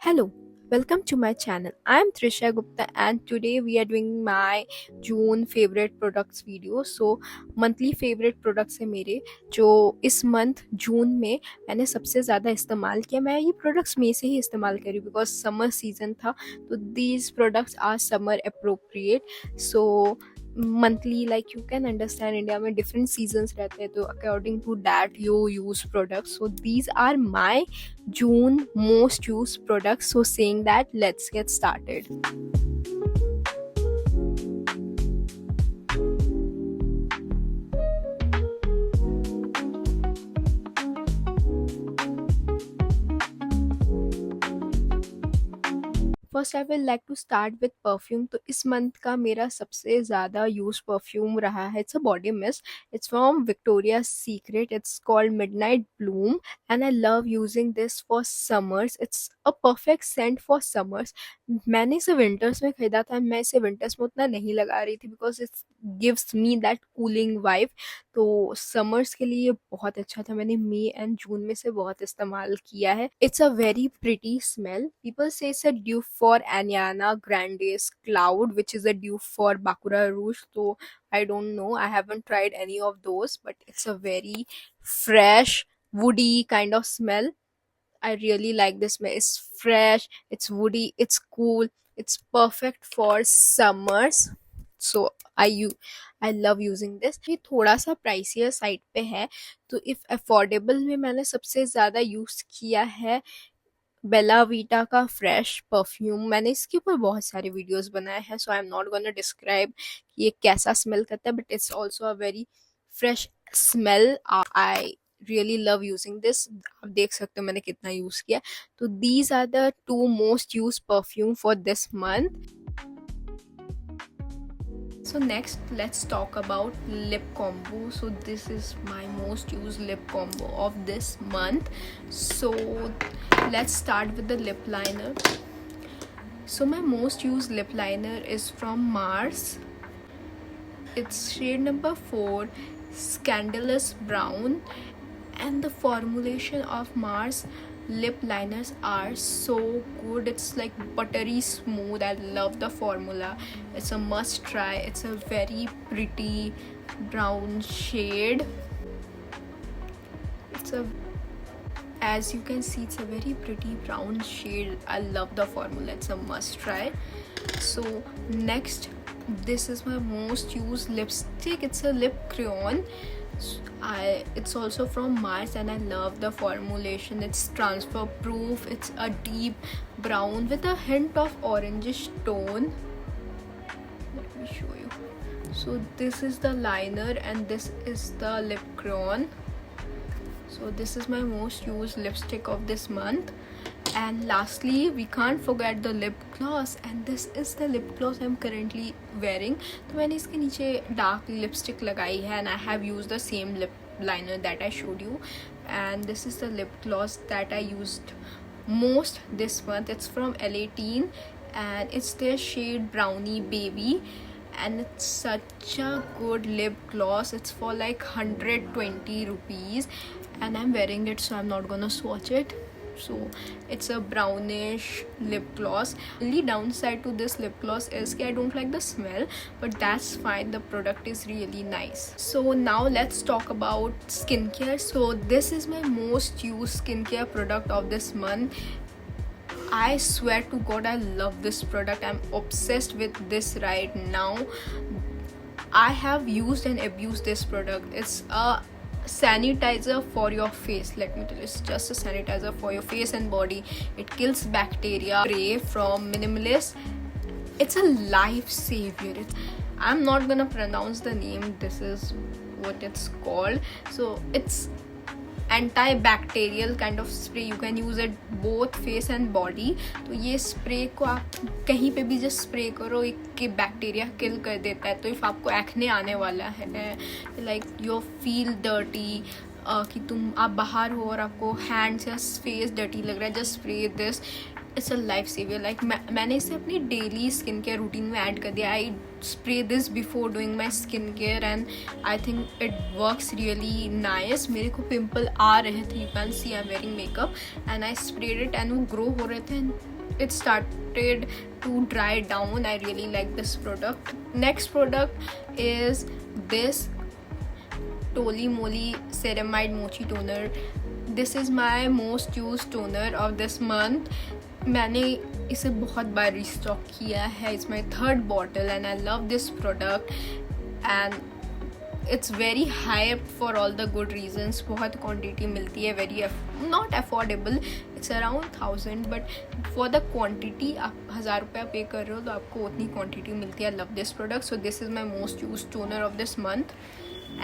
Hello, welcome to my channel. I am Trisha Gupta and today we are doing my June favorite products video. So monthly favorite products है मेरे जो इस month जून में मैंने सबसे ज़्यादा इस्तेमाल किया. मैं ये प्रोडक्ट्स में से ही इस्तेमाल करी बिकॉज समर सीजन था तो these products are summer appropriate. So monthly, like you can understand, India में different seasons रहते हैं तो according to that you use products. So these are my June most used products. So saying that, let's get started. First I will like to start with perfume. तो इस month का मेरा सबसे ज़्यादा use perfume रहा है. It's a body mist. It's from Victoria secret. It's called midnight Bloom and I love using this for summers. It's a perfect sent for summers. मैंने इसे विंटर्स में खरीदा था. मैं इसे विंटर्स में उतना नहीं लगा रही थी because it's gives me that cooling vibe. तो समर्स के लिए बहुत अच्छा था. मैंने मई एंड जून में से बहुत इस्तेमाल किया है. It's a very pretty smell. People say it's a dupe for Ariana Grande's cloud which is a dupe for Baccarat rouge. तो I don't know, I haven't tried any of those, but it's a very fresh woody kind of smell. I really like this smell. It's fresh, it's woody, it's cool, it's perfect for summers. So I love using this. ये थोड़ा सा प्राइसियर side पे है तो if affordable में मैंने सबसे ज़्यादा यूज़ किया है बेला वीटा का फ्रेश परफ्यूम. मैंने इसके ऊपर बहुत सारे वीडियोस बनाए हैं so I am not gonna describe कि ये कैसा स्मेल करता है but it's also a very fresh smell. I really love using this. आप देख सकते हो मैंने कितना यूज़ किया. तो these are the two most use perfume for this month. So next let's talk about lip combo. So this is my most used lip combo of this month. So let's start with the lip liner. So my most used lip liner is from Mars. It's shade number 4, Scandalous Brown, and the formulation of Mars lip liners are so good. It's like buttery smooth. I love the formula. It's a must try. It's a very pretty brown shade. As you can see, it's a very pretty brown shade. I love the formula. It's a must try. So next, this is my most used lipstick. It's a lip crayon. It's also from Mars and I love the formulation. It's transfer proof. It's a deep brown with a hint of orangish tone. Let me show you. So this is the liner and this is the lip crayon. So this is my most used lipstick of this month. And lastly, we can't forget the lip gloss, and this is the lip gloss I'm currently wearing. तो मैंने इसके नीचे dark lipstick लगाई है and I have used the same lip liner that I showed you. And this is the lip gloss that I used most this month. It's from L18 and it's their shade Brownie Baby. And it's such a good lip gloss. It's for like 120 rupees and I'm wearing it so I'm not gonna swatch it. So it's a brownish lip gloss. Only downside to this lip gloss is that I don't like the smell, but that's fine. The product is really nice. So now let's talk about skincare. So this is my most used skincare product of this month. I swear to God, I love this product. I'm obsessed with this right now. I have used and abused this product. It's a sanitizer for your face. Let me tell you, it's just a sanitizer for your face and body. It kills bacteria. Spray from Minimalist. It's a lifesaver. I'm not gonna pronounce the name. This is what it's called. So it's antibacterial kind of spray. You can use it both face and body. तो ये spray को आप कहीं पे भी just spray करो, एक bacteria kill कर देता है. तो इफ़ आपको एक्ने आने वाला है, लाइक यू फील डर्टी, कि आप बाहर हो और आपको हैंड्स या फेस डर्टी लग रहा है, just spray this. It's a life saver. Like मैंने इसे अपनी डेली स्किन केयर रूटीन में ऐड कर दिया. I spray this before doing my skin care and I think it works really nice. मेरे को पिम्पल आ रहे थे, you can see I am wearing makeup, and I spread it and वो grow हो रहे थे. it started to dry down. I really like this product. Next product is this Toly Moly Ceramide Mochi Toner. This is my most used toner of this month. मैंने इसे बहुत बार restock किया है. It's my third bottle and I love this product and it's very hyped for all the good reasons. बहुत quantity मिलती है, very not affordable. It's around 1000 but for the quantity आप 1000 रुपया पे कर रहे हो तो आपको उतनी quantity मिलती है. I love this product. So this is my most used toner of this month.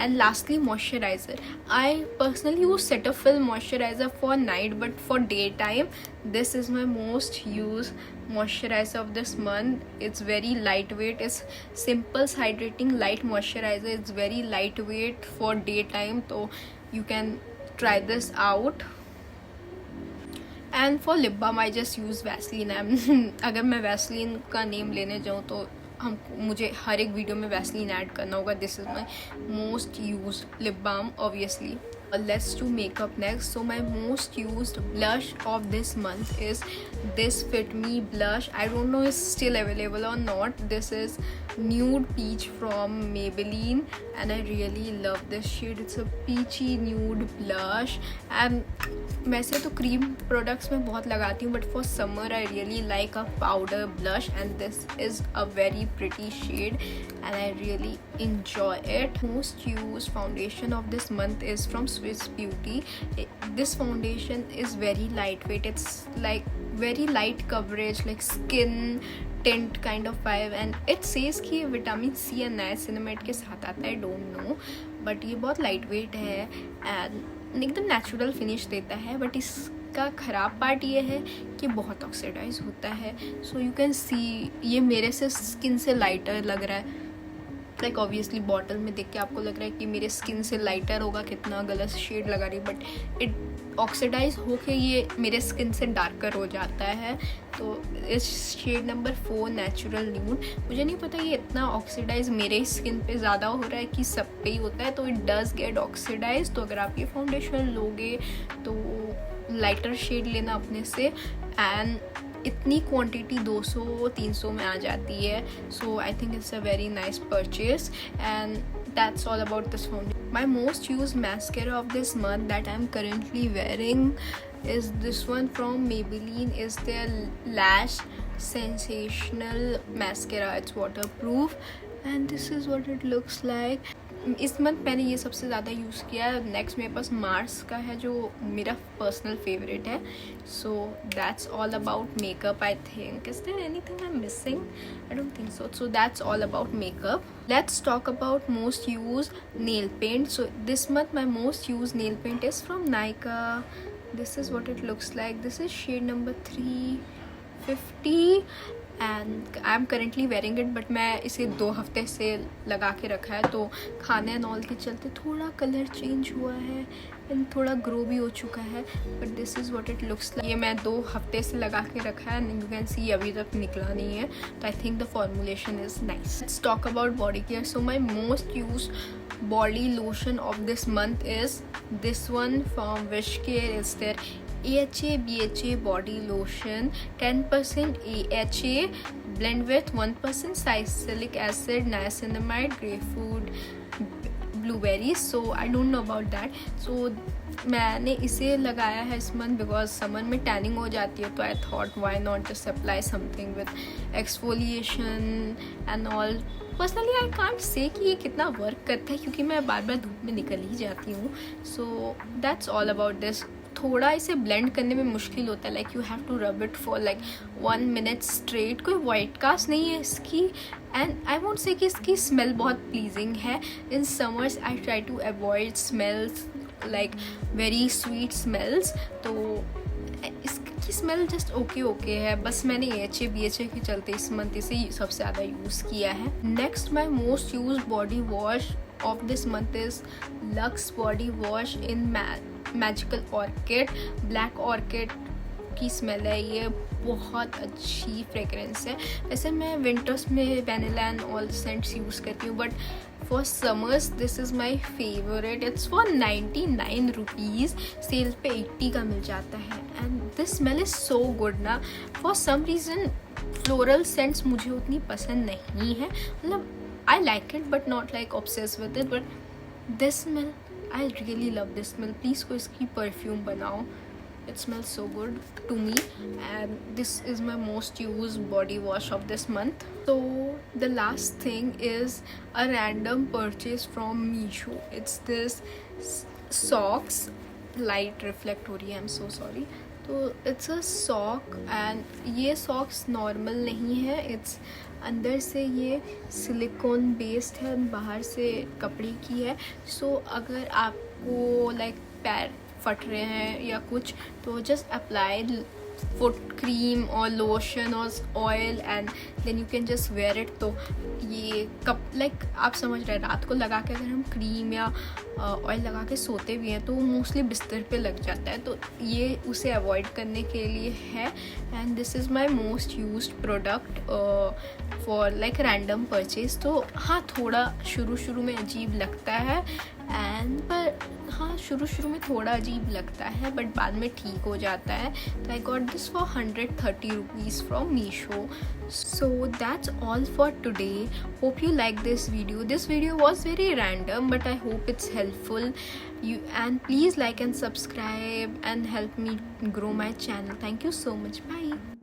And lastly, moisturizer. I personally use Cetaphil moisturizer for night, but for daytime this is my most used moisturizer of this month. It's very lightweight. It's Simple's hydrating light moisturizer. It's very lightweight for daytime, so you can try this out. And for lip balm I just use Vaseline. अगर मैं Vaseline का name लेने जाऊँ तो मुझे हर एक video में Vaseline add करना होगा. This is my most use lip balm obviously. Let's do makeup next. So my most used blush of this month is this Fit Me blush. I don't know it's still available or not. This is Nude Peach from Maybelline and I really love this shade. It's a peachy nude blush and वैसे तो cream products में बहुत लगाती हूँ, but for summer I really like a powder blush and this is a very pretty shade and I really enjoy it. Most used foundation of this month is from Swiss Beauty. This foundation is very lightweight. It's like very light coverage, like skin tint kind of vibe and it says कि vitamin C या niacinamide के साथ आता है. Don't know but ये बहुत light weight है and एकदम नेचुरल फिनिश देता है. बट इसका ख़राब पार्ट ये है कि बहुत ऑक्सीडाइज होता है. सो यू कैन सी ये मेरे से स्किन से लाइटर लग रहा है. लाइक ऑब्वियसली बॉटल में देख के आपको लग रहा है कि मेरे स्किन से लाइटर होगा, कितना गलत शेड लगा रही, बट इट ऑक्सीडाइज होके ये मेरे स्किन से डार्कर हो जाता है. तो इस शेड नंबर 4 नेचुरल न्यूड, मुझे नहीं पता ये इतना ऑक्सीडाइज मेरे स्किन पे ज़्यादा हो रहा है कि सब पे ही होता है. तो इट डज़ गेट ऑक्सीडाइज. तो अगर आप ये फाउंडेशन लोगे तो लाइटर शेड लेना अपने से. एंड इतनी क्वांटिटी 200-300 में आ जाती है. So I think it's a very nice purchase and that's all about this foundation. My most used mascara of this month that I'm currently wearing is this one from Maybelline. Is their Lash Sensational Mascara. It's waterproof and this is what it looks like. इस month मैंने ये सबसे ज़्यादा use किया है. Next मेरे पास Mars का है जो मेरा पर्सनल फेवरेट है. So that's all about makeup. I think is there anything I am missing? I don't think so. So that's all about makeup. Let's talk about most use nail paint. So this month my most use nail paint is from Nykaa. This is what it looks like. This is shade number 350 and I am currently wearing it. But मैं इसे 2 हफ्ते से लगा के रखा है, तो खाने एंड ऑल के चलते थोड़ा कलर चेंज हुआ है एंड थोड़ा ग्रो भी हो चुका है. But this is what it looks like. ये मैं 2 हफ्ते से लगा के रखा है एंड यू कैन सी अभी तक निकला नहीं है. तो I think the formulation is nice. Let's talk about body care. So my most use body lotion of this month is this one from Wish Care. Is their AHA BHA body lotion. 10% AHA blend with 1% salicylic acid, niacinamide, grapefruit, blueberries. So I don't know about that. So मैंने इसे लगाया है इस month because summer में tanning हो जाती है. तो I thought why not just apply something with exfoliation and all. Personally I can't say कि ये कितना वर्क करता है क्योंकि मैं बार बार धूप में निकल ही जाती हूँ. So that's all about this. थोड़ा इसे ब्लेंड करने में मुश्किल होता है. Like you have to rub it for like 1 minute straight. कोई वाइट कास्ट नहीं है इसकी एंड आई वोंट से कि इसकी स्मेल बहुत प्लीजिंग है. In summers I try to avoid smells like very sweet smells. तो इसकी स्मेल जस्ट ओके है. बस मैंने AHA BHA के चलते इस मंथ इसे सबसे ज़्यादा यूज़ किया है. Next my most use body wash off this month is lux body wash in magical orchid. Black orchid की स्मेल है ये. बहुत अच्छी फ्रेगरेंस है. वैसे मैं विंटर्स में vanilla and all scents use करती हूँ but for summers this is my favorite. It's for 99 rupees, cell पे 80 का मिल जाता है. And this smell is so good ना. For some reason floral scents मुझे उतनी पसंद नहीं है, मतलब I like it but not like obsessed with it, but this smell I really love this smell. Please कोई इसकी perfume बनाओ. It smells so good to me, and this is my most used body wash of this month. So the last thing is a random purchase from Meesho. It's this socks. Light reflect हो रही है, I'm so sorry. तो it's a sock and ये socks normal नहीं है. It's अंदर से ये सिलिकॉन बेस्ड है, बाहर से कपड़े की है. सो अगर आपको लाइक पैर फट रहे हैं या कुछ, तो जस्ट अप्लाई फुट क्रीम और लोशन और oil and then you can just wear it. तो ये कप लाइक आप समझ रहे हैं, रात को लगा के अगर हम क्रीम या ऑयल लगा के सोते भी हैं तो मोस्टली बिस्तर पे लग जाता है, तो ये उसे अवॉइड करने के लिए है. And this is my most used product for like random purchase. तो हाँ, थोड़ा शुरू में अजीब लगता है एंड पर हाँ शुरू में थोड़ा अजीब लगता है बट बाद में ठीक हो जाता है. तो I got this for 130 rupees from Meesho. So that's all for today. Hope you like this video. This video was very random but I hope it's helpful. And please like and subscribe and help me grow my channel. Thank you so much. Bye.